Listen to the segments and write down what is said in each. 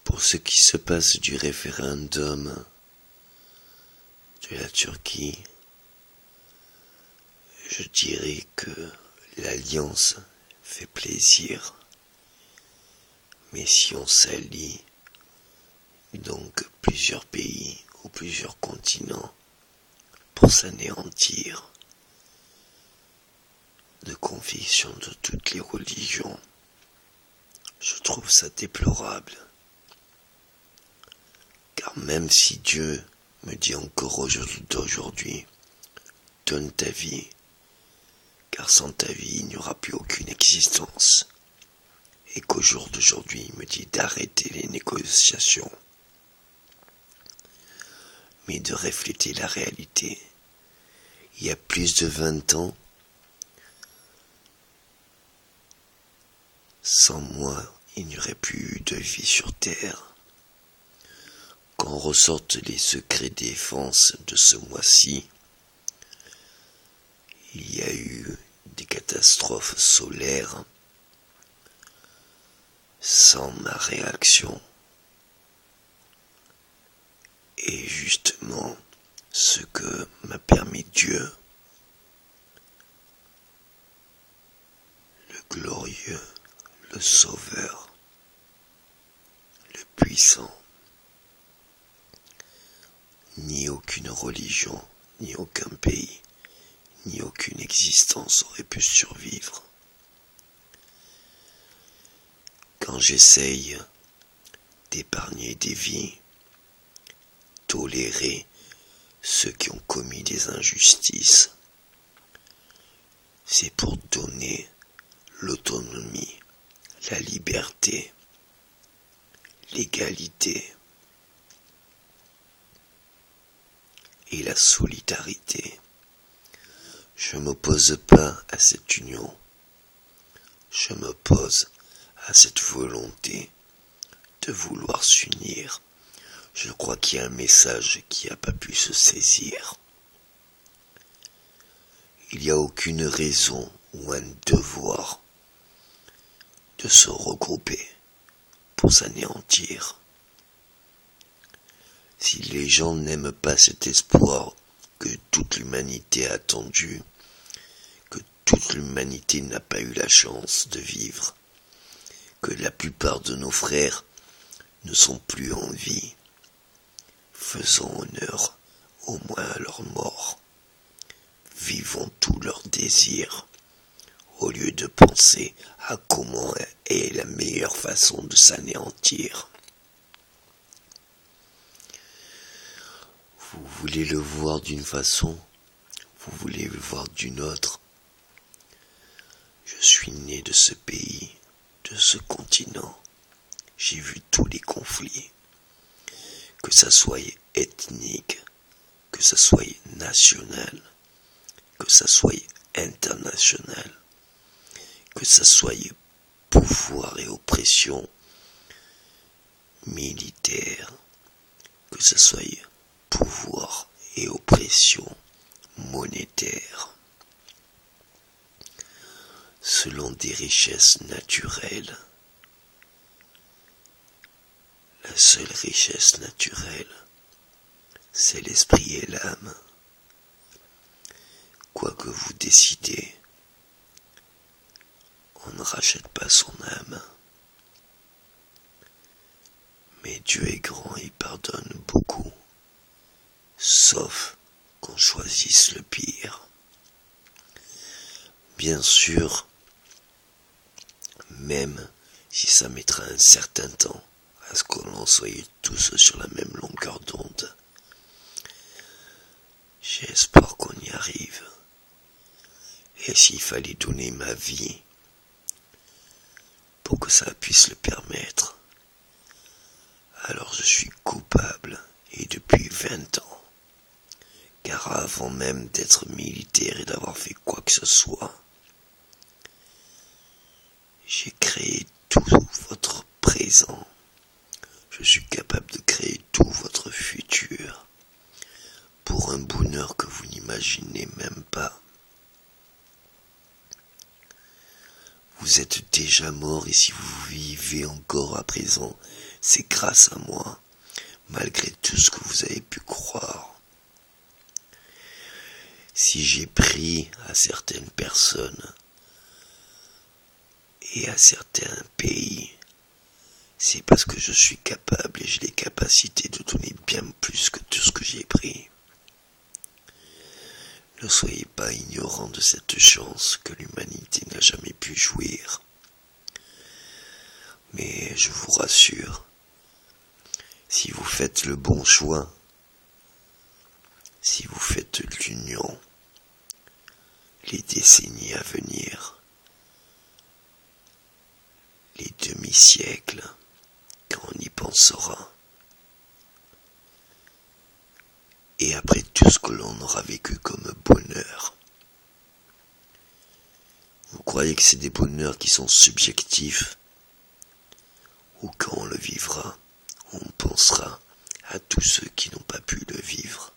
Pour ce qui se passe du référendum de la Turquie, je dirais que l'alliance fait plaisir, mais si on s'allie, donc plusieurs pays ou plusieurs continents, pour s'anéantir, de conviction de toutes les religions, je trouve ça déplorable. Car même si Dieu me dit encore aujourd'hui, donne ta vie, car sans ta vie il n'y aura plus aucune existence, et qu'au jour d'aujourd'hui il me dit d'arrêter les négociations, mais de refléter la réalité. Il y a plus de 20 ans, sans moi, il n'y aurait plus eu de vie sur Terre. Quand ressortent les secrets défense de ce mois-ci, il y a eu des catastrophes solaires. Sans ma réaction, et justement ce que m'a permis Dieu, le glorieux, le sauveur, le puissant. Ni aucune religion, ni aucun pays, ni aucune existence aurait pu survivre. Quand j'essaye d'épargner des vies, tolérer ceux qui ont commis des injustices, c'est pour donner l'autonomie, la liberté, l'égalité et la solidarité. Je ne m'oppose pas à cette union, je m'oppose à cette volonté de vouloir s'unir. Je crois qu'il y a un message qui n'a pas pu se saisir. Il n'y a aucune raison ou un devoir de se regrouper pour s'anéantir. Si les gens n'aiment pas cet espoir que toute l'humanité a attendu, que toute l'humanité n'a pas eu la chance de vivre, que la plupart de nos frères ne sont plus en vie, faisons honneur au moins à leur mort. Vivons tous leurs désirs, au lieu de penser à comment est la meilleure façon de s'anéantir. Vous voulez le voir d'une façon, vous voulez le voir d'une autre. Je suis né de ce pays, de ce continent. J'ai vu tous les conflits, que ça soit ethnique, que ça soit national, que ça soit international, que ça soit pouvoir et oppression militaire, que ça soit pouvoir et oppression monétaire, selon des richesses naturelles. La seule richesse naturelle, c'est l'esprit et l'âme. Quoi que vous décidez, on ne rachète pas son âme. Mais Dieu est grand et pardonne beaucoup, sauf qu'on choisisse le pire. Bien sûr, même si ça mettra un certain temps à ce que l'on soit tous sur la même longueur d'onde, j'ai espoir qu'on y arrive. Et s'il fallait donner ma vie pour que ça puisse le permettre, alors je suis coupable, et depuis 20 ans. Car avant même d'être militaire et d'avoir fait quoi que ce soit, j'ai créé tout votre présent. Je suis capable de créer tout votre futur pour un bonheur que vous n'imaginez même pas. Vous êtes déjà mort et si vous vivez encore à présent, c'est grâce à moi, malgré tout ce que vous avez pu croire. Si j'ai pris à certaines personnes et à certains pays, c'est parce que je suis capable et j'ai les capacités de donner bien plus que tout ce que j'ai pris. Ne soyez pas ignorants de cette chance que l'humanité n'a jamais pu jouir. Mais je vous rassure, si vous faites le bon choix, si vous faites l'union, les décennies à venir, les demi-siècles, quand on y pensera, et après tout ce que l'on aura vécu comme bonheur, vous croyez que c'est des bonheurs qui sont subjectifs, ou quand on le vivra, on pensera à tous ceux qui n'ont pas pu le vivre,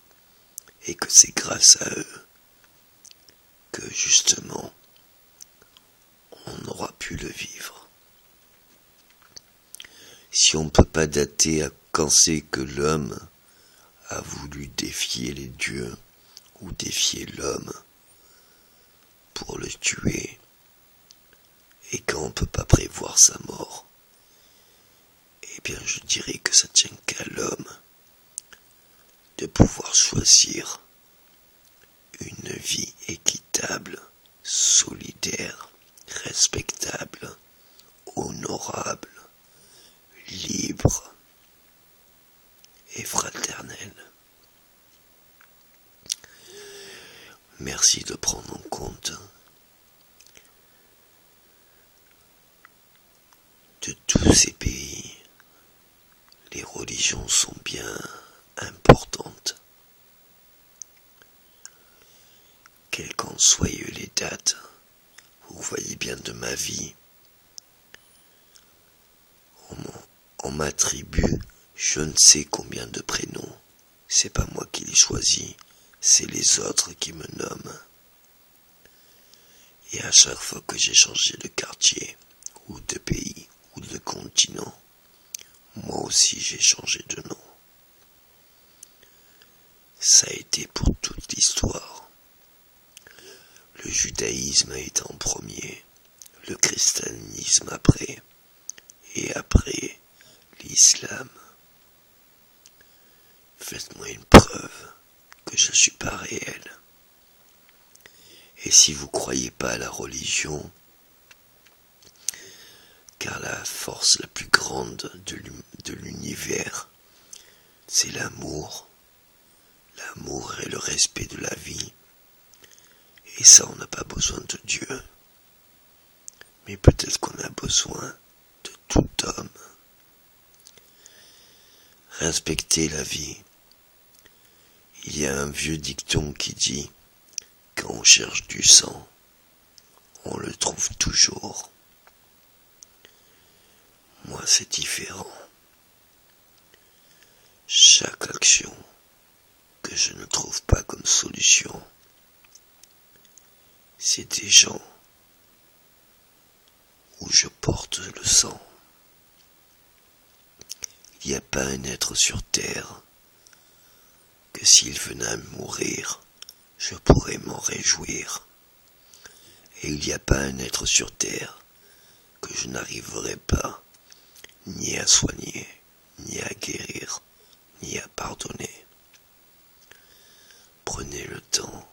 et que c'est grâce à eux que justement on aura pu le vivre. Si on ne peut pas dater à quand c'est que l'homme a voulu défier les dieux ou défier l'homme pour le tuer, et quand on ne peut pas prévoir sa mort, eh bien je dirais que ça tient qu'à l'homme de pouvoir choisir une vie équitable, solidaire, respectable, honorable, libre et fraternelle. Merci de prendre en compte de tous ces pays. Les religions sont bien importantes. Quelles qu'en soient les dates, vous voyez bien de ma vie, on m'attribue je ne sais combien de prénoms. C'est pas moi qui les choisis, c'est les autres qui me nomment. Et à chaque fois que j'ai changé de quartier, ou de pays, ou de continent, moi aussi j'ai changé de nom. Ça a été pour toute l'histoire. Le judaïsme a été en premier, le christianisme après, et après l'islam. Faites-moi une preuve que je ne suis pas réel. Et si vous ne croyez pas à la religion, car la force la plus grande de l'univers, c'est l'amour. L'amour et le respect de la vie. Et ça, on n'a pas besoin de Dieu. Mais peut-être qu'on a besoin de tout homme. Respecter la vie. Il y a un vieux dicton qui dit « Quand on cherche du sang, on le trouve toujours ». Moi, c'est différent. Chaque action que je ne trouve pas comme solution, c'est des gens où je porte le sang. Il n'y a pas un être sur terre que s'il venait à mourir, je pourrais m'en réjouir. Et il n'y a pas un être sur terre que je n'arriverai pas ni à soigner, ni à guérir, ni à pardonner. Prenez le temps.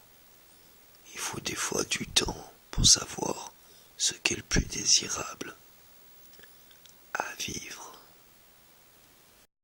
Il faut des fois du temps pour savoir ce qui est le plus désirable à vivre.